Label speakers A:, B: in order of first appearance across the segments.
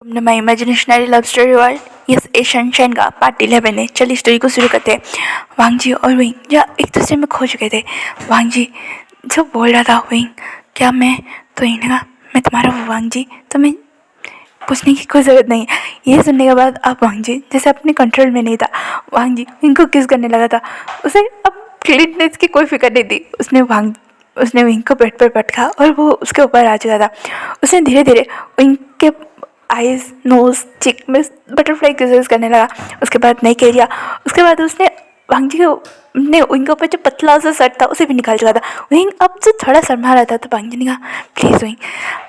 A: तुमने my imaginationary love story world yes Asian शैन का पार्ट 11 है। चलिए स्टोरी को शुरू करते हैं। वांग जी और विंग जब एक दूसरे में खो चुके थे, वांग जी जो बोल रहा था विंग क्या मैं, तो इन्हें कहा मैं तुम्हारा हूँ वांग जी, तुम्हें पूछने की कोई ज़रूरत नहीं है। ये सुनने के बाद अब वांग जी जैसे अपने कंट्रोल में नहीं था, वांग जी विंग को किस करने लगा था। उसे अब क्लीननेस की कोई फिक्र नहीं थी। उसने विंग को पेट पर पटका और वो उसके ऊपर आ चुका था। उसने धीरे धीरे विंग के आइज नोज चिक में बटरफ्लाई किसेस करने लगा। उसके बाद नहीं कह दिया। उसके बाद उसने वांग जी को ने विंग के ऊपर जो पतला सा शर्ट था उसे भी निकाल चुका था। विंग अब जो थोड़ा शर्मा रहा था तो वांग जी ने कहा प्लीज़ विंग,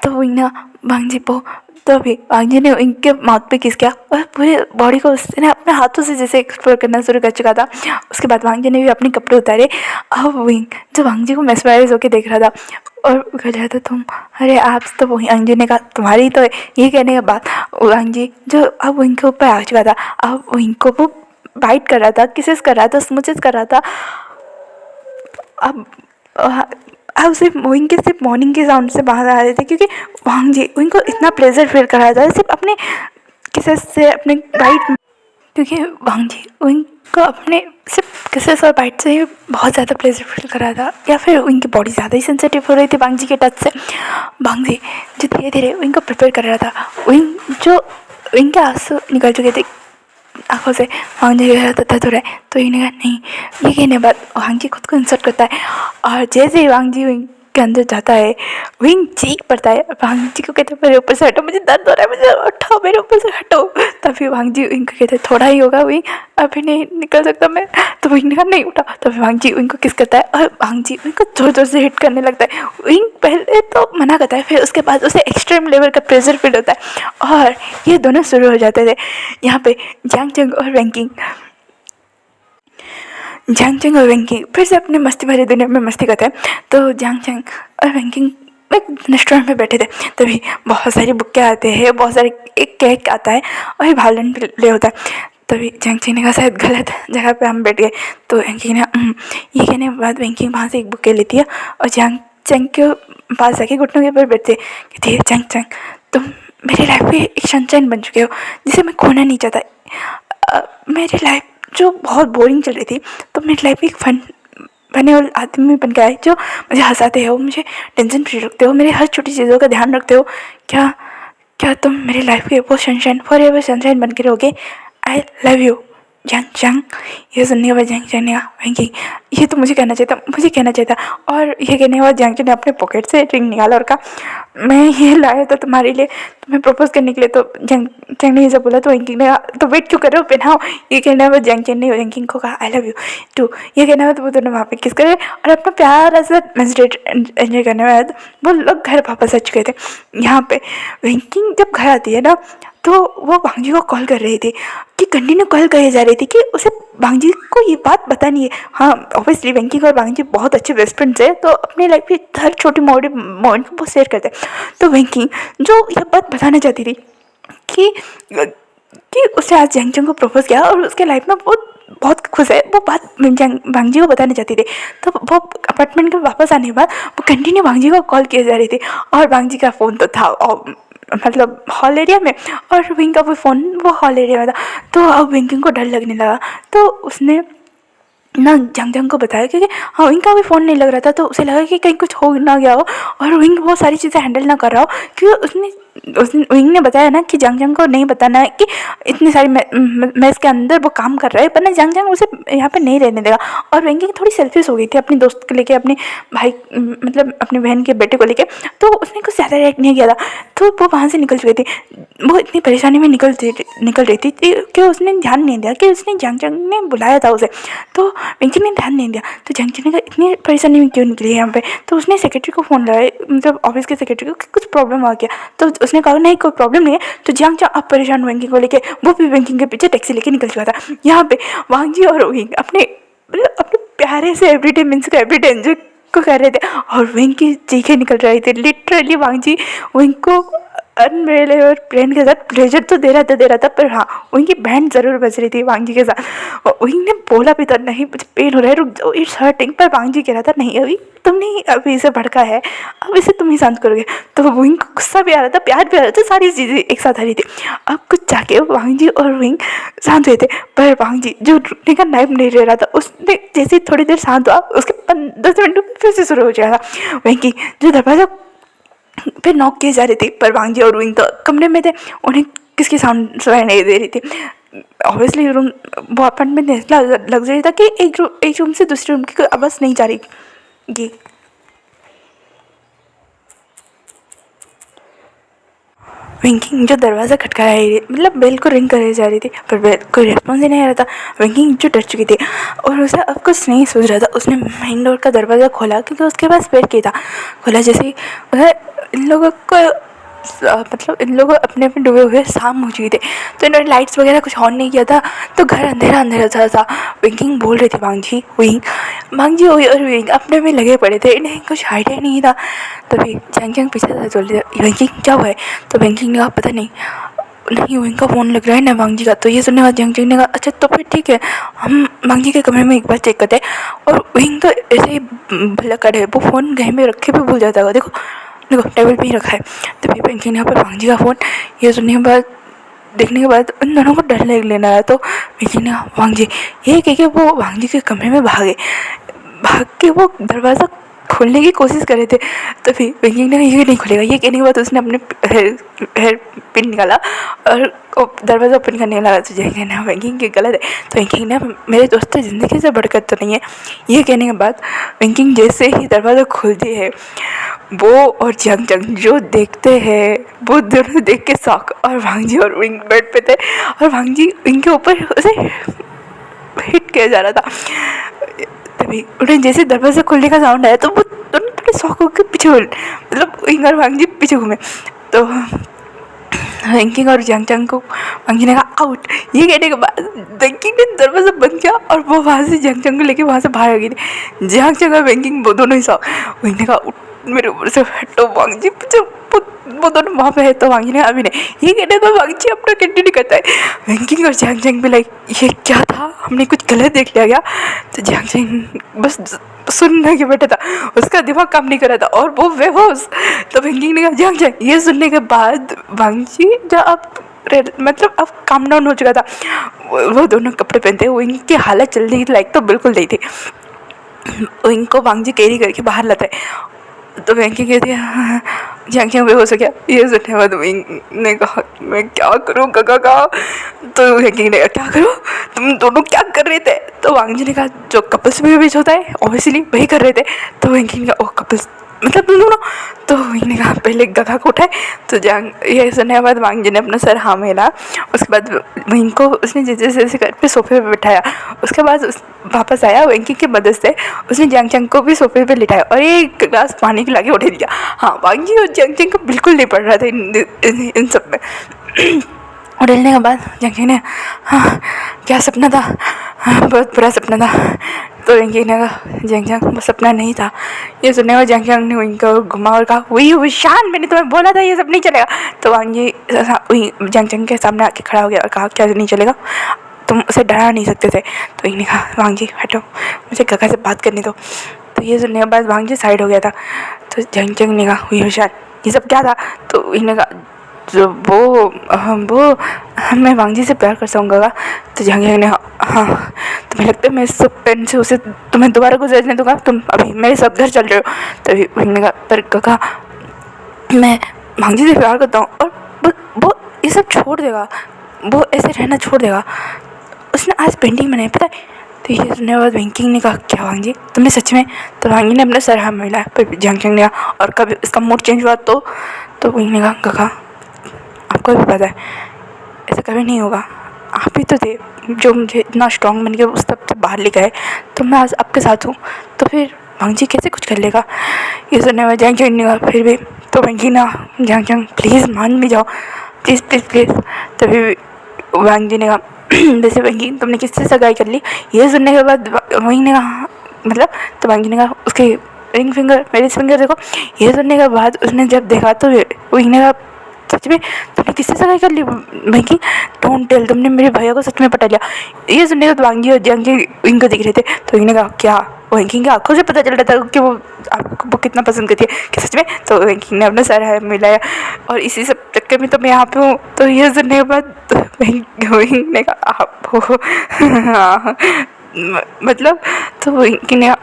A: तो विंग ने वांग जी को तो अभी वांग जी ने विंग के माउथ पे किस किया और पूरे बॉडी को उसने अपने हाथों से जैसे एक्सप्लोर करना शुरू कर चुका था। उसके बाद वांग जी ने भी अपने कपड़े उतारे। अब विंग जो वांग जी को मेस्मराइज होकर देख रहा था और कह रहा था तुम, अरे आप तो वही। वांग जी ने कहा तुम्हारी तो ये कहने के बाद वांग जी जो अब विंग के ऊपर आ चुका था, अब विंग को वो बाइट कर रहा था, किसेस कर रहा था, स्मूचेस कर रहा था। अब अब सिर्फ विंग के सिर्फ मॉर्निंग के साउंड से बाहर आ रहे थे, क्योंकि वांग जी विंग को इतना प्लेजर फील कर रहा था सिर्फ अपने किसेस से, अपने बाइट, क्योंकि वांग जी विंग को अपने सिर्फ किसेस और बाइट से ही बहुत ज़्यादा प्लेजर फील कर रहा था, या फिर विंग की बॉडी ज़्यादा ही सेंसिटिव हो रही थी वांग जी के टच से। वांग जी जो धीरे धीरे विंग को प्रिपेयर कर रहा था, विंग के आंसू निकल चुके थे आंखों से। वांग जी कह रहा था तो रहे, तो इन्हें कहा नहीं। ये कहने के बाद वांग जी खुद को इंसर्ट करता है और जैसे ही वांग जी विंग के अंदर जाता है विंग चीख पड़ता है। वांग जी को कहते हैं मेरे ऊपर से हटो, मुझे दर्द हो रहा है, मुझे उठाओ, मेरे ऊपर से हटो। तभी वांग जी विंग को कहते हैं थोड़ा ही होगा विंग, अभी नहीं निकल सकता मैं। तो विंग ने कहा नहीं उठा। तभी वांग जी विंग को किस करता है और वांग जी विंग को जोर जोर से हिट करने लगता है। विंग पहले तो मना करता है, फिर उसके बाद उसे एक्सट्रीम लेवल का प्रेशर फील होता है और ये दोनों शुरू हो जाते थे। यहाँ पे जांग चंग और वैंकिंग फिर से अपने मस्ती भरी दुनिया में मस्ती करते हैं। तो जांग चंग और वैंकिंग एक रेस्टोरेंट में बैठे थे, तभी बहुत सारी बुक्के आते हैं, बहुत सारे एक केक आता है और एक भालन प्ले होता है। तभी जांग चंग ने कहा शायद गलत जगह पे हम बैठ गए। तो वैंकिंग ने ये कहने के बाद वैंकिंग वहाँ से एक बुक्के लेती है और जांग चंग के पास जाके घुटनों के ऊपर बैठते कहती है जांग चंग तुम मेरी लाइफ में एक सनशाइन बन चुके हो जिसे मैं खोना नहीं चाहता। मेरी लाइफ जो बहुत बोरिंग चल रही थी, तो मेरी लाइफ में एक फन बने वाले आदमी बन के आए जो मुझे हंसाते हो, मुझे टेंशन फ्री रखते हो, मेरे हर छोटी चीज़ों का ध्यान रखते हो। क्या क्या तुम मेरी लाइफ के वो सनशाइन फॉर एवर सनशाइन बन के रहोगे? आई लव यू जंग जंग। ये सुनने के बाद जंग जंग ने कहा ये तो मुझे कहना चाहिए था। और ये कहने के बाद जंग जंग ने अपने पॉकेट से रिंग निकाला और कहा मैं ये लाया था तुम्हारे लिए, तुम्हें प्रपोज करने के लिए। तो जंग जंग ने ये सब बोला तो वैंकिंग ने कहा तो वेट क्यों कर रहे हो, पहनाओ। ये कहने के बाद जंग जंग ने वैंकिंग को कहा आई लव यू टू। ये कहने के बाद वो दोनों वहाँ पे किस करे और अपना प्यारा सा मेडिटेट एंजॉय करने के बाद वो लोग घर वापस आ चुके थे। यहाँ पे वैंकिंग जब घर आती है ना, तो वो वांग जी को कॉल कर रही थी कि कंटिन्यू कॉल करी जा रही थी कि उसे वांग जी को ये बात बतानी है। हाँ ऑब्वियसली वैंकिंग और वांग जी बहुत अच्छे बेस्ट फ्रेंड्स है, तो अपनी लाइफ की हर छोटी मोटी मोमेंट को वो शेयर करते हैं। तो वैंकिंग जो ये बात बताना चाहती थी कि उसने आज जंग जंग को प्रपोज किया और उसके लाइफ में वो बहुत खुश है, वो बात वांग जी को बताना चाहती थी। तो वो अपार्टमेंट के वापस आने के बाद वो कंटिन्यू वांग जी को कॉल किए जा रही थी और वांग जी का फ़ोन तो था मतलब हॉल एरिया में और विंग का वो फ़ोन वो हॉल एरिया में था। तो अब विंकिंग को डर लगने लगा, तो उसने ना जंग जंग को बताया, क्योंकि हाँ विंग का भी फ़ोन नहीं लग रहा था, तो उसे लगा कि कहीं कुछ हो ना गया हो और विंग वो सारी चीज़ें हैंडल ना कर रहा हो। क्योंकि उसने विंग ने बताया ना कि जंग जंग को नहीं बताना है कि इतनी सारी मैस के अंदर वो काम कर रहा है, पर ना जंग जंग उसे यहाँ पे नहीं रहने देगा। और विंग थोड़ी सेल्फिश हो गई थी अपने दोस्त को लेके, अपने भाई मतलब अपने बहन के बेटे को लेके, तो उसने कुछ ज़्यादा रिएक्ट नहीं किया था। तो वो वहाँ से निकल चुकी थी, वो इतनी परेशानी में निकल रही थी कि उसने ध्यान नहीं दिया कि उसने जंग जंग ने बुलाया था उसे। तो विंकी ने ध्यान नहीं दिया, तो जंग जंग ने कहा इतनी परेशानी में क्यों निकली है यहाँ पे। तो उसने सेक्रेटरी को फ़ोन लगाया, मतलब ऑफिस के सेक्रेटरी को, कि कुछ प्रॉब्लम आ गया। तो उसने कहा नहीं कोई प्रॉब्लम नहीं है। तो जंग जंग अब परेशान वैंकिंग को लेके वो भी वैंकिंग के पीछे टैक्सी लेके निकल चुका था। यहाँ पे वांग जी और विंग अपने प्यारे से एवरीडे मीन्स का एवरीडे एंजॉय को कर रहे थे और विंग की चीखें निकल रही थी। लिटरली वांग जी विंग को अनमेले और प्लेन के साथ प्लेजर तो दे रहा था, पर हाँ उनकी बैंड ज़रूर बज रही थी वांग जी के साथ। और वही ने बोला भी था, नहीं मुझे पेन हो रहा है, रुक जाओ, इट्स हर्टिंग। पर वांग जी कह रहा था, नहीं अभी तुमने अभी इसे भड़का है, अब इसे तुम ही शांत करोगे। तो विंग को गुस्सा भी आ रहा था, प्यार भी आ रहा था, सारी चीज़ें एक साथ आ रही थी। अब कुछ जाके वांग जी और विंग शांत हुए थे। पर वांग जी जो रुकने का नाम नहीं ले रहा था, उसने जैसे थोड़ी देर शांत हुआ, उसके 10 मिनट में फिर से शुरू हो जाएगा। विंग की जो दरवाज़ा फिर नॉक किए जा रही थी, पर वांग जी और विंग तो कमरे में थे, उन्हें किसकी साउंड सुनाई नहीं दे रही थी। ऑब्वियसली रूम, वो अपार्टमेंट इतना लग्जरी था कि एक रूम से दूसरे रूम की कोई आवाज़ नहीं जा रही। जी विंकिंग जो दरवाज़ा खटखा रही थी, मतलब बेल को रिंग करे जा रही थी, पर बेल कोई रिस्पॉन्स ही नहीं आ रहा था। विंकिंग जो डर चुकी थी और उसे अब कुछ नहीं सोच रहा था, उसने मेन डोर का दरवाज़ा खोला क्योंकि उसके पास स्पेयर की था। खोला जैसे ही वह इन लोगों को मतलब इन लोग अपने अपने डूबे हुए शाम हो चुके थे, तो इन्होंने लाइट्स वगैरह कुछ ऑन नहीं किया था, तो घर अंधेरा अंधेरा सा था। विंकिंग बोल रही थी, मांग जी और विंग अपने में लगे पड़े थे, इन्हें कुछ आइडिया नहीं था। तभी जंग जंग पीछे से बोल रही थी, विंकिंग क्या हुआ है? तो विंकिंग ने कहा, पता नहीं विंग का फ़ोन लग रहा है ना वांग जी का। तो ये सुनने के बाद जंग जंग ने कहा, अच्छा तो फिर ठीक है, हम वांग जी के कमरे में एक बार चेक करते हैं। और विंग तो ऐसे ही भला करे, वो फ़ोन घर में रखे भी भूल जाता होगा, देखो देखो टेबल पे ही रखा है। तो फिर विंकिंग ने यहाँ पर वांग जी का फ़ोन, ये सुनने के बाद देखने के बाद उन दोनों को डर लग लेना है। तो विंकिंग ने कहा, वांग जी, ये कह के वो वांग जी के कमरे में भाग के वो दरवाज़ा खोलने की कोशिश कर रहे थे। तो फिर विंकिंग ने कहा, ये नहीं खुलेगा। ये कहने के बाद उसने अपने हेयर पिन निकाला और दरवाज़ा ओपन करने लगा। तो जय कहना विंकिंग की गलत है। तो विंकिंग ने, मेरे दोस्त ज़िंदगी से बढ़कर तो नहीं है। ये कहने के बाद विंकिंग जैसे ही दरवाज़ा खोलती है, वो और जंग जंग जो देखते हैं, वो दोनों देख के शॉक। और वांग जी और विंग बेड पे थे और वांग जी विंग के ऊपर उसे हिट किया जा रहा था। तभी उन्हें जैसे दरवाज़ा खुलने का साउंड आया, तो वो दोनों थोड़े शॉक होकर पीछे मतलब विंग और वांग जी पीछे घूमे। तो विंकिंग और जंग जंग को वांग जी ने कहा, आउट। ये कहने के बाद विंकिंग ने दरवाज़ा बंद किया और वो वहाँ से जंग जंग को लेके वहाँ से बाहर आ गई थी। जंग जंग और विंकिंग वो दोनों ही शॉक। विंग ने कहा, मेरे ऊपर से हटो वांग जी, वो दोनों वहाँ पे है। तो वांग जी ने अभी नहीं, ये कहने तो वांग जी अपना कंटिन्यू करता है। विंकिंग और जंग जंग भी लाइक, ये क्या था, हमने कुछ गलत देख लिया क्या? तो जंग जंग बस सुनने के बैठा था, उसका दिमाग काम नहीं कर रहा था और वो बेहोश। तो विंकिंग ने कहा, जंग जंग। ये सुनने के बाद वांग जी जब मतलब अब काम डाउन हो चुका था, वो दोनों कपड़े पहनते, वो इनकी हालत चल रही लाइक तो बिल्कुल नहीं थी। इनको वांग जी कैरी करके बाहर लाता है। तो विंकी कहती है, जंग जंग बेहोश हो गया। ये सुनने के बाद विंग ने कहा, मैं क्या करूँ काका का? तो विंकी ने कहा, क्या करो? तुम दोनों क्या कर रहे थे? तो वांग जी ने कहा, जो कपल्स में भी होता है ऑब्वियसली वही कर रहे थे। तो विंकी ने कहा, ओ कपल्स मतलब तुम दोनों? तो विंग ने कहा, पहले गगा को उठाए। तो जंग ये सुनने के बाद वांग जी ने अपना सर हाँ मिला। उसके बाद विंग को उसने जैसे जैसे करके सोफे पे बिठाया। उसके बाद वापस आया विंकी की मदद से, उसने जंग जंग को भी सोफे पे लिटाया और एक गिलास पानी पिला के उठा दिया। हाँ वांग जी और जंग जंग को बिल्कुल नहीं पड़ रहा था इन सब में। और डलने के बाद जंग जंग ने, हाँ क्या सपना था? हाँ बहुत बुरा सपना था। तो विंकी ने कहा, जंग जंग वो सपना नहीं था। ये सुनने में जंग जंग ने विंकी को घुमा और कहा, वही शान, मैंने तुम्हें बोला था ये सब नहीं चलेगा। तो वांग जी जंग जंग के सामने आके खड़ा हो गया और कहा, क्या नहीं चलेगा? तुम उसे डरा नहीं सकते थे। तो इन्हें कहा, वांग जी हटो, मुझे गगा से बात करने दो। तो ये सुनने के बाद वांग जी साइड हो गया था। तो जंग जंग ने कहा, हुई होशियार, ये सब क्या था? तो इन्हें कहा, जो वो मैं वांग जी से प्यार करता हूँ गगा। तो जंग जंग ने, हाँ तुम्हें लगता है मैं इस सब पेन से उसे तुम्हें दोबारा गुजरने दूंगा? तुम अभी मेरे साथ घर चल रहे हो। तभी विंग ने कहा, पर गगा मैं वांग जी से प्यार करता हूँ और वो ये सब छोड़ देगा, वो ऐसे रहना छोड़ देगा। उसने आज पेंटिंग बनाई पता है। तो ये सुनने के बाद विंकिंग ने कहा, क्या वांग जी तुमने सच में? तो वांग जी ने अपना सर हाँ मिलाया। पर जंग जंग ने कहा, और कभी इसका मूड चेंज हुआ तो विंग ने कहा, गगा आपको भी पता है ऐसा कभी नहीं होगा, आप ही तो थे जो मुझे इतना स्ट्रॉन्ग बन के उस तब से बाहर लेकर आए, तो मैं आज आपके साथ हूँ, तो फिर वांग जी कैसे कुछ कर लेगा? ये सुनने में जंग जंग ने कहा, फिर भी तो विंकी ना, जंग जंग प्लीज़ मान भी जाओ, प्लीज़ प्लीज़ प्लीज़। तभी वांग जी ने कहा, वैसे विंकी तुमने किससे सगाई कर ली? ये सुनने के बाद वहीं ने कहा, मतलब तो वांग जी ने कहा, उसके रिंग फिंगर मेरे फिंगर देखो। ये सुनने के बाद उसने जब देखा तो वहीं ने कहा, सच में तुमने किससे सगाई कर ली वेंकी? डोंट टेल, तुमने मेरे भैया को सच में पटा लिया। ये सुनने के बाद वांगी और जंगी इनको दिख रहे थे, तो इन्होंने कहा क्या? वेंकी की आंखों से पता चल रहा था कि वो कितना पसंद करती है कि सच में। तो वेंकी ने अपना सर मिलाया और इसी सब चक्कर में तो मैं यहाँ पे हूँ। तो ये सुनने के बाद वेंकी ने कहा आप हो? हाँ मतलब, तो वेंकी ने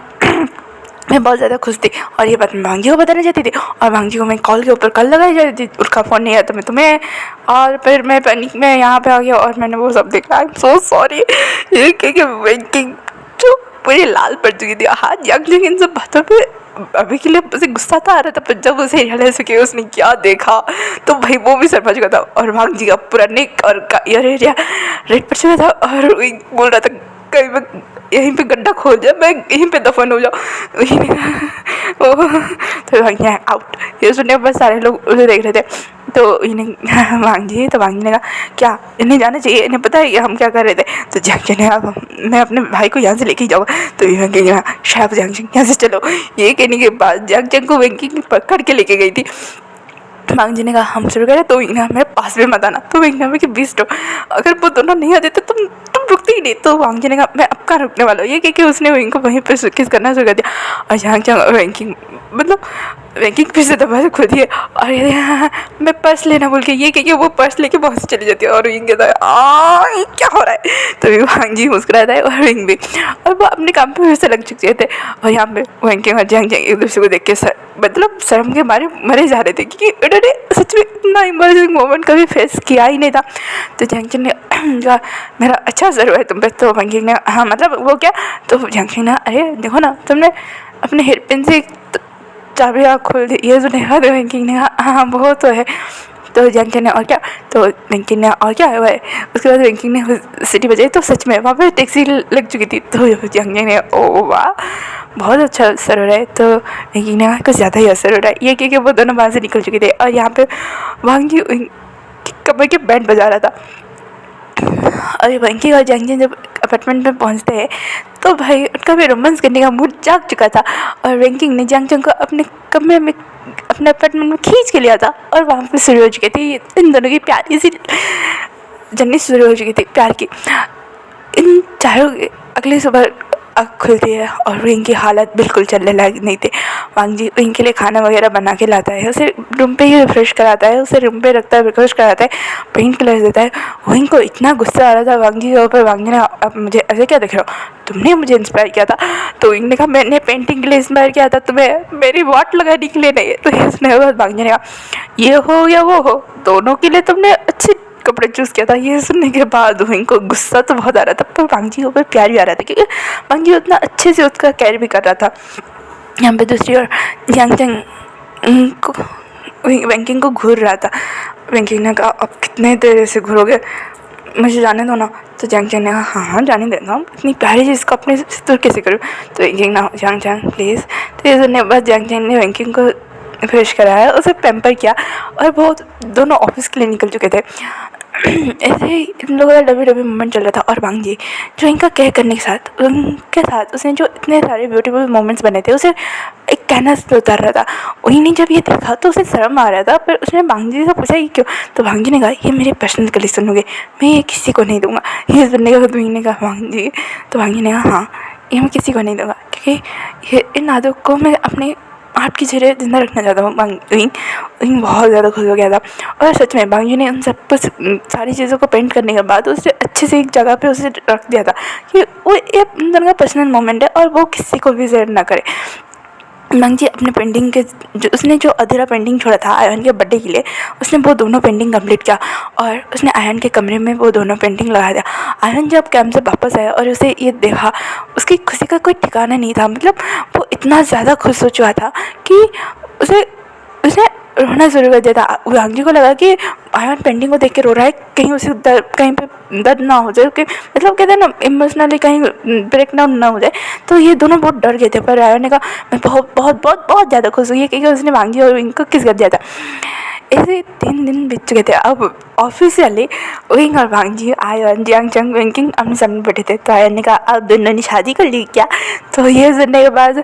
A: मैं बहुत ज़्यादा खुश थी और ये बात मैं वांगी को बताना चाहती थी और वांगी को मैं कॉल के ऊपर कॉल लगाई जाती थी, उसका फ़ोन नहीं आया तो मैं तुम्हें, और फिर मैं पैनिक में यहाँ पे आ गया और मैंने वो सब देखा। I am so sorry. ये क्या वेंकी जो पूरी लाल पड़ चुकी थी, हाथ जंग इन सब बातों पे अभी के लिए उसे गुस्सा था आ रहा था, पर जब उसे रियलाइज कि उसने क्या देखा तो भाई वो भी समझ गया था। और वांगी का पूरा नेक और ईयर एरिया रेड पड़ चुका था और बोल रहा था कहीं मैं यहीं पे गड्ढा खोल जाए, मैं यहीं पे दफन हो जाऊँ। तो वांगी आउट। ये सुनने बस सारे लोग उसे देख रहे थे, तो इन्हें वांगी, तो वांगी ने कहा क्या इन्हें जाना चाहिए, इन्हें पता है हम क्या कर रहे थे? तो जंग ने कहा मैं अपने भाई को यहाँ से लेके जाऊँगा। तो वांगी ने कहा शायद जंग यहाँ से चलो। ये कहने के बाद जंग को वेंकी पकड़ के लेके गई थी। वांगी ने कहा हम शुरू करें, तो इन्हें मेरे पास भी मत आना। तो वेंकी कि बीस अगर वो दोनों नहीं आते तो तुम रुकती ही नहीं। तो वांगी ने कहा मैं अब कहाँ रुकने वाला हूँ। ये कि उसने वेंकी वहीं पर किस करना शुरू कर दिया और जहाँ वेंकी मतलब वेंकी फिर से दबा से खुद ही और ये मैं पर्स लेना बोल के ये कि वो पर्स लेके बहुत से चली जाती है और विंग कहता है क्या हो रहा है। तो भी वांगी मुस्कुराता है और विंग भी, और वो अपने काम पे फिर से लग चुके थे। और यहाँ पे वेंकी और जंग एक दूसरे को देख के मतलब शर्म के मारे मरे जा रहे थे क्योंकि उन्होंने सच में इतना इमर्जिंग मोमेंट कभी फेस किया ही नहीं था। तो जंग ने कहा मेरा अच्छा असर हुआ है तुम पे। तो वेंकी ने हाँ मतलब वो क्या? तो जंग ने अरे देखो ना तुमने अपने हेयर पिन से चाबी आँख खोल दी। ये जो नेहा तो वेंकी ने कहा हाँ वो तो है। तो जंकी ने और क्या? तो वेंकी ने और क्या है भाई? उसके बाद वेंकी ने सिटी बजाई तो सच में वहाँ पर टैक्सी लग चुकी थी। तो जंकी ने ओ वाह बहुत अच्छा असर हो रहा है। तो वेंकी ने कहा कुछ ज़्यादा ही असर हो रहा है। ये क्योंकि वो दोनों बाहर से निकल चुके थे और यहाँ पे वांगी कमर के बैंड बजा रहा था। और वेंकी और जंगी जब अपार्टमेंट में पहुंचते हैं तो भाई उनका भी रोमांस करने का मूड जाग चुका था और वेंकी ने जंग को अपने कमरे में अपने अपार्टमेंट में खींच के लिया था और वहाँ पे शुरू हो चुकी थी इन दोनों की प्यारी सी जर्नी शुरू हो चुकी थी प्यार की। इन चारों अगली सुबह आँख खुलती है और विंग की हालत बिल्कुल चलने लायक नहीं थी। वांगी विंग के लिए खाना वगैरह बना के लाता है, उसे रूम पे ही रिफ्रेश कराता है, उसे रूम पे रखता है, रिफ्रेश कराता है, पेन कलर देता है। विंग को इतना गुस्सा आ रहा था वांगी के ऊपर। वांगी ने अब मुझे ऐसे क्या देख रहे हो, तुमने मुझे इंस्पायर किया था? तो विंग ने कहा मैंने पेंटिंग के लिए इंस्पायर किया था, तुम्हें मेरी वाट लगाने के लिए नहीं। तो इसने वांगी ने कहा ये हो या वो हो दोनों के लिए तुमने अच्छे कपड़े चूज़ किया था। ये सुनने के बाद विंग को गुस्सा तो बहुत आ रहा था पर वांगी के ऊपर प्यार भी आ रहा था क्योंकि वांगी उतना अच्छे से उसका केयर भी कर रहा था। यहाँ पे दूसरी ओर वेंकिंग को घूर रहा था। वेंकिंग ने कहा अब कितने देर से घूरोगे, मुझे जाने दो ना। तो जंग ने कहा हाँ हाँ जाने देता हूँ, इतनी प्यारी चीज़ को अपने दूर कैसे करूँ। तो वेंकिंग ना जंग प्लीज़। तो ये सुनने के बाद जंग ने वेंकिंग को फ्रेश कराया, उसे पैम्पर किया और वो दोनों ऑफिस के लिए निकल चुके थे। ऐसे ही इन लोगों का डबी मोमेंट चल रहा था और वांगी जो इनका केयर करने के साथ उनके साथ उसने जो इतने सारे ब्यूटीफुल मोमेंट्स बने थे उसे एक कैनवस पे उतार रहा था। वही ने जब ये देखा तो उसे शर्म आ रहा था, पर उसने वांगी से पूछा कि क्यों। तो वांगी ने कहा ये मेरे पर्सनल कलेक्शन होंगे, मैं ये किसी को नहीं दूंगा। ये सुनने के बाद वही ने कहा वांगी, तो वांगी ने कहा हाँ ये मैं किसी को नहीं दूंगा क्योंकि ये इन आदों को मैं अपने आर्ट की जरिए जिंदा रखना चाहता हूँ। विंग बहुत ज़्यादा खुश हो गया था और सच में वांगी ने उन सब कुछ सारी चीज़ों को पेंट करने के बाद उसे अच्छे से एक जगह पे उसे रख दिया था कि वो ये उन दोनों का पर्सनल मोमेंट है और वो किसी को भी शेयर ना करे। वांगी अपने पेंटिंग के उसने जो अधूरा पेंटिंग छोड़ा था आयन के बर्थडे के लिए, उसने वो दोनों पेंटिंग कंप्लीट किया और उसने आयन के कमरे में वो दोनों पेंटिंग लगा दिया। आयन जब कैंप से वापस आया और उसे ये देखा उसकी खुशी का कोई ठिकाना नहीं था। मतलब वो इतना ज़्यादा खुश हो चुका था कि उसने रोना शुरू कर दिया था। वांगी को लगा कि आयन पेंटिंग को देख के रो रहा है, कहीं उसे कहीं पे दर्द ना हो जाए, मतलब कहते हैं ना इमोशनली कहीं ब्रेक डाउन ना हो जाए। तो ये दोनों बहुत डर गए थे, पर आयन ने कहा मैं बहुत बहुत बहुत बहुत ज़्यादा खुश हुई है क्योंकि उसने वांगी और इनको किस कर दिया था। ऐसे 3 दिन बीत चुके थे। अब ऑफिशियली विंग और भांजी आयन जियांग चंग वेंकिंग आमने सामने बैठे थे। तो आयन ने कहा आप दोनों ने शादी कर ली क्या? तो ये सुनने के बाद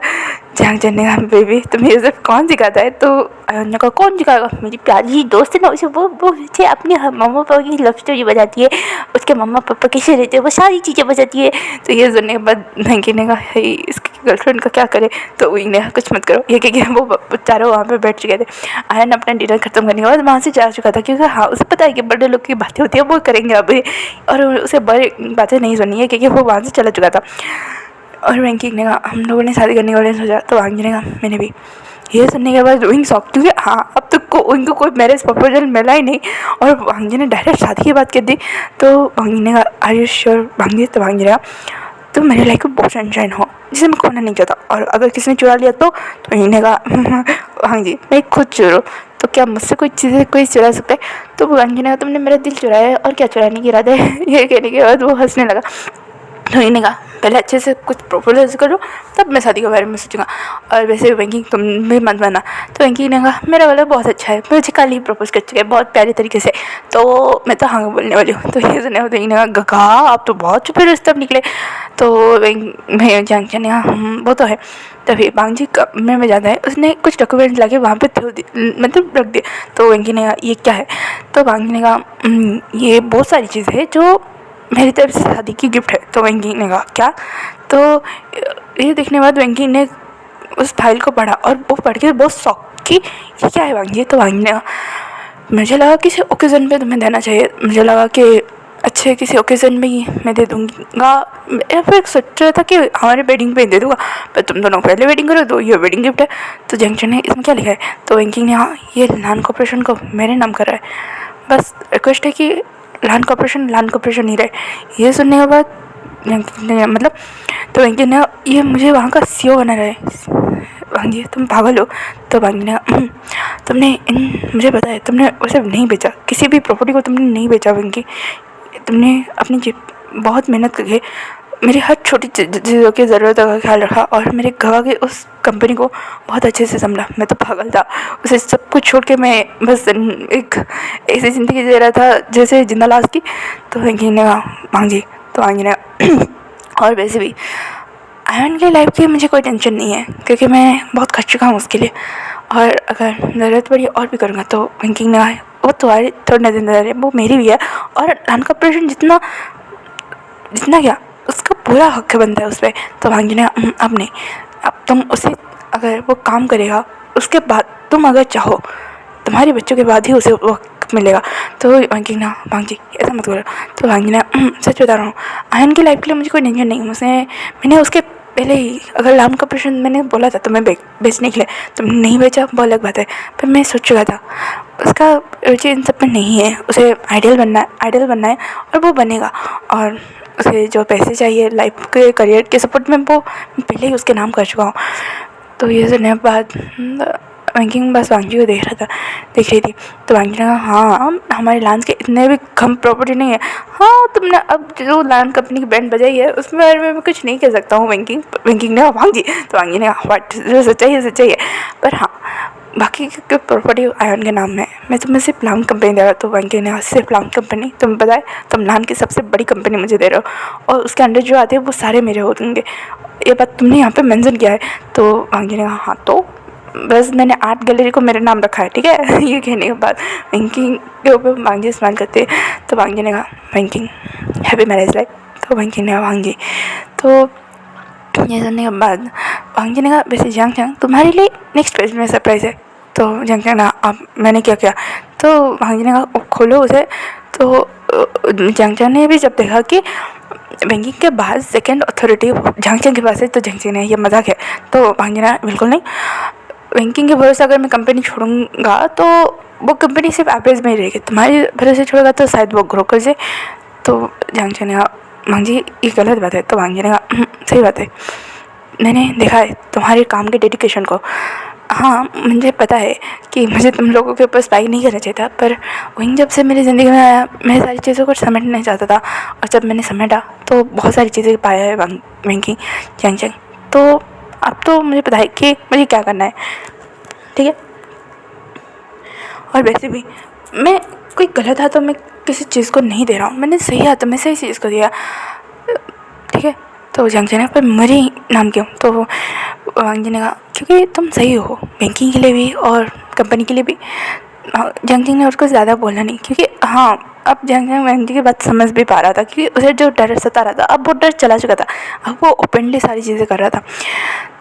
A: जियांग चंग ने कहा बेबी तुम्हें ये सब कौन सिखाता है? तो आयन ने कहा कौन सिखाएगा, मेरी प्यारी दोस्त है ना, उसे वो मुझे अपने मम्मा पापा की लव स्टोरी बताती है, उसके मम्मा पापा कैसे रहते हैं वो सारी चीज़ें बताती है। तो ये सुनने के बाद वेंकी ने कहा इसकी गर्लफ्रेंड का क्या करे? तो विंग ने कहा कुछ मत करो, ये क्योंकि वो चारों वहाँ पे बैठ चुके थे। आयन अपना डिनर खत्म करने के बाद वहाँ से जा चुका था, क्योंकि हाँ उसे पता है कि बड़े लोग की बातें होती है वो करेंगे अभी, और उसे बड़ी बातें नहीं सुननी है क्योंकि वो वहाँ से चला चुका था। और वेंकी ने कहा हम लोगों ने शादी करने वाले सोचा। तो वांगी ने कहा मैंने भी। ये सुनने के बाद विंग शॉक, क्योंकि हाँ अब तक उनको कोई मैरिज प्रपोजल मिला ही नहीं और वांगी ने डायरेक्ट शादी की बात कर दी। तो वांगी ने कहा आर यू श्योर वांगी? तो वांगी ने कहा तो मेरे लाइफ में बहुत सनशाइन हो जिसे मैं खोना नहीं चाहता, और अगर किसी ने चुरा लिया तो इन्हें कहा हाँ जी मैं खुद चोरूँ, तो क्या मुझसे कोई चीज़ें कोई चुरा सकता है? तो वांगी ने कहा तुमने मेरा दिल चुराया है और क्या चुराने की इरादा है? ये कहने के बाद वो हंसने लगा। तो इन्हें कहा पहले अच्छे से कुछ प्रपोजल करो तब मैं शादी के बारे में सोचूंगा, और वैसे वेंकी तुम भी मत माना। तो वेंकी ने कहा मेरा वाला बहुत अच्छा है, मुझे कल ही प्रपोज कर चुके हैं बहुत प्यारे तरीके से, तो मैं तो हाँ बोलने वाली हूँ। तो ये सुने तो इन्हें कहा गगा आप तो बहुत छुपे रिश्ते निकले। तो मैं जान ने कहा वो तो है। तभी बांगजी कमरे में जाता है, उसने कुछ डॉक्यूमेंट लाके वहाँ पे मतलब रख दिए। तो वेंकी ने कहा ये क्या है? तो बांगजी ने कहा ये बहुत सारी चीज़ें हैं जो मेरी तरफ से शादी की गिफ्ट है। तो वेंकी ने कहा क्या? तो ये देखने के बाद वेंकी ने उस फाइल को पढ़ा और वो पढ़ के बहुत शौक कि ये क्या है वांगी? तो वांगी ने कहा मुझे लगा किसी ओकेज़न पे तुम्हें देना चाहिए, मुझे लगा कि अच्छे किसी ओकेज़न में ही मैं दे दूँगा, या फिर सोच रहा था कि हमारे वेडिंग पे दे दूँगा, पर तुम दोनों पहले वेडिंग करो तो ये वेडिंग गिफ्ट है। तो जंक्शन ने इसमें क्या लिखा है? तो वेंकी ने हाँ ये लान कॉर्पोरेशन को मेरे नाम कर रहा है, बस रिक्वेस्ट है कि लान कॉर्पोरेशन ही रहे। ये सुनने के बाद मतलब तो वेंकी ने ये मुझे वहाँ का सीईओ बना रहा है। वांगी तुम पागल हो? तो वांगी ने तुमने मुझे पता है तुमने उसे नहीं बेचा, किसी भी प्रॉपर्टी को तुमने नहीं बेचा वेंकी, तुमने अपनी बहुत मेहनत करके मेरी हर छोटी चीज़ों की ज़रूरतों का ख्याल रखा और मेरे गवा के उस कंपनी को बहुत अच्छे से संभाला। मैं तो पागल था, उसे सब कुछ छोड़ के मैं बस एक ऐसी ज़िंदगी जी रहा था जैसे जिंदा लाश की। तो वेंकी ने कहा वांगी। तो वांगी ने और वैसे भी आयन की लाइफ की मुझे कोई टेंशन नहीं है क्योंकि मैं बहुत खर्च चुका हूँ उसके लिए, और अगर ज़रूरत पड़ी और भी करूँगा। तो वेंकी ने कहा वो तुम्हारी थोड़ी ना जिम्मेदारी है, वो मेरी भी है, और लान कॉर्पोरेशन जितना क्या उसका पूरा हक बनता है उस पर। तो वांगी ने अब नहीं, अब तुम उसे अगर वो काम करेगा उसके बाद तुम अगर चाहो तुम्हारे बच्चों के बाद ही उसे वक्त मिलेगा। तो वांगी ने वांगी ऐसा मत करो। तो वांगी ने सच बता रहा हूँ आयन की लाइफ के लिए मुझे कोई टेंशन नहीं है, मैंने उसके पहले ही अगर लान कॉर्पोरेशन मैंने बोला था तुम्हें बेचने के लिए, तुमने नहीं बेचा वो अलग बात है, पर मैं सोच चुका था उसका रुचि इन सब में नहीं है, उसे आइडियल बनना है और वो बनेगा, और उसे जो पैसे चाहिए लाइफ के करियर के सपोर्ट में वो पहले ही उसके नाम कर चुका हूँ। तो ये सुनने के बाद वांगी बस वांगी को देख रही थी। तो वांगी ने कहा हाँ हमारे लांस के इतने भी कम प्रॉपर्टी नहीं है। हाँ तुमने अब जो लान कंपनी की बैंड बजाई है उसमें बारे में मैं कुछ नहीं कह सकता हूँ वेंकी ने कहा वांगी। तो वांगी ने कहा वाट जो सच्चाई है, पर हाँ बाकी की प्रॉपर्टी आयन के नाम में मैं तुम्हें सिर्फ लान कंपनी दे रहा हूँ। तो वांगी ने कहा सिर्फ लान कंपनी? तुम्हें पता है तुम लान की सबसे बड़ी कंपनी मुझे दे रहे हो और उसके अंडर जो आते हैं वो सारे मेरे होंगे, ये बात तुमने यहाँ पे मेंशन किया है। तो वांगी ने कहा हाँ तो बस मैंने आर्ट गैलरी को मेरा नाम रखा है, ठीक है। ये कहने के बाद वेंकी के ऊपर वांगी स्माइल करते। तो वांगी ने कहा वेंकी हैप्पी मैरिज लाइफ। तो वेंकी ने कहा वांगी। तो ये सुनने के बाद वांगी ने कहा वैसे जियांग चंग तुम्हारे लिए नेक्स्ट पेज में सरप्राइज़ है। तो जियांग चंग ने अब मैंने क्या किया? तो वांगी ने कहा खोलो उसे। तो जियांग चंग ने भी जब देखा कि वेंकी के बाद सेकंड अथॉरिटी जियांग चंग के पास है, तो जियांग चंग ने ये मजाक है। तो वांगी ने बिल्कुल नहीं, वेंकी के भरोसे अगर मैं कंपनी छोड़ूंगा तो वो कंपनी सिर्फ एवरेज में ही रहेगी, तुम्हारे भरोसे छोड़ेगा तो शायद वो ग्रो कर जाए। तो जियांग चंग ने कहा वांगी ये गलत बात है। तो वांगी ने कहा सही बात है, मैंने देखा है तुम्हारे काम के डेडिकेशन को। हाँ मुझे पता है कि मुझे तुम लोगों के ऊपर स्पाई नहीं करना चाहिए था, पर वहीं जब से मेरी ज़िंदगी में आया मैं सारी चीज़ों को समेटना चाहता था, और जब मैंने समेटा तो बहुत सारी चीज़ें पाया है वेंकी जियांग चंग। तो अब तो मुझे पता है कि मुझे क्या करना है, ठीक है। और वैसे भी मैं कोई गलत हाथों में किसी चीज़ को नहीं दे रहा हूँ, मैंने सही हाथों में सही चीज़ को दिया, ठीक है। तो जंग ने कहा पर मेरे नाम क्यों? तो वांग जी ने कहा क्योंकि तुम सही हो बैंकिंग के लिए भी और कंपनी के लिए भी। जंग ने उसको ज़्यादा बोला नहीं, क्योंकि हाँ अब जंग वांग जी की बात समझ भी पा रहा था, क्योंकि उसे जो डर सता रहा था अब वो डर चला चुका था, अब वो ओपनली सारी चीज़ें कर रहा था।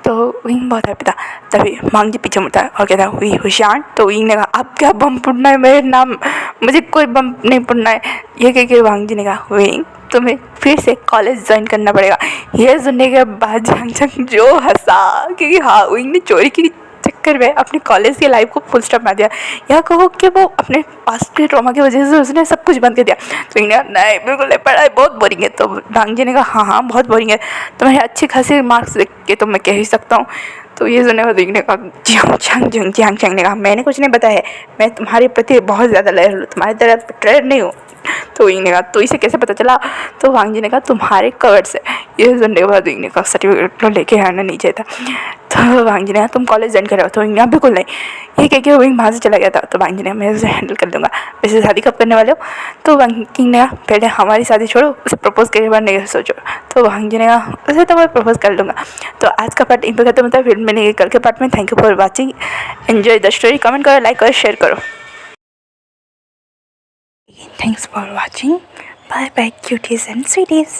A: तो विंग बहुत हैप्पी था। तभी वांग जी पीछे मुड़ता है और कहता है वी हुशियान। तो विंग ने कहा अब क्या बम फुटना है मेरे नाम, मुझे कोई बम नहीं फुटना है। ये कह के वांग जी ने कहा विंग तुम्हें फिर से कॉलेज ज्वाइन करना पड़ेगा। ये सुनने के बाद जंग जो हंसा, क्योंकि हाँ विंग ने चोरी की चक्कर में अपने कॉलेज की लाइफ को फुल स्टॉप मार दिया, या कहो कि वो अपने पास्ट के ट्रॉमा की वजह से उसने सब कुछ बंद कर दिया। तो इन्हें नहीं बिल्कुल नहीं, पढ़ाई बहुत बोरिंग है। तो वांग जी ने कहा हाँ हाँ बहुत बोरिंग है, तुम्हारे अच्छे खासे मार्क्स देख के तो मैं कह ही सकता हूँ। तो ये सुनने को देखने का जियांग चैंग ने कहा मैंने कुछ नहीं बताया है, मैं तुम्हारे प्रति बहुत ज़्यादा लॉयल हूँ, तुम्हारी तरह ट्रेड नहीं हूँ। तो विंग ने कहा तो इसे कैसे पता चला? तो वांग जी ने कहा तुम्हारे कवर से। ये सुनने के बाद विंग ने कहा सर्टिफिकेट तो लेके आना नीचे था। तो वांग जी ने कहा तुम कॉलेज ज्वाइन करो? तो विंग ने कहा बिल्कुल नहीं। ये कह के विंग वहाँ से चला गया था। तो वांग जी ने कहा मैं उसे हैंडल कर लूँगा, वैसे शादी कब करने वाले हो? तो वांग ने कहा पहले हमारी शादी छोड़ो, उसे प्रपोज करने के बाद नहीं सोचो। तो वांग जी ने कहा उसे तो मैं प्रपोज कर लूँगा। तो आज का पार्ट इन पर खत्म होता है, फिर मैंने कल के पार्ट में। Thank you for watching, enjoy the story, comment करो, लाइक करो, शेयर करो। Thanks for watching. Bye bye cuties and sweeties.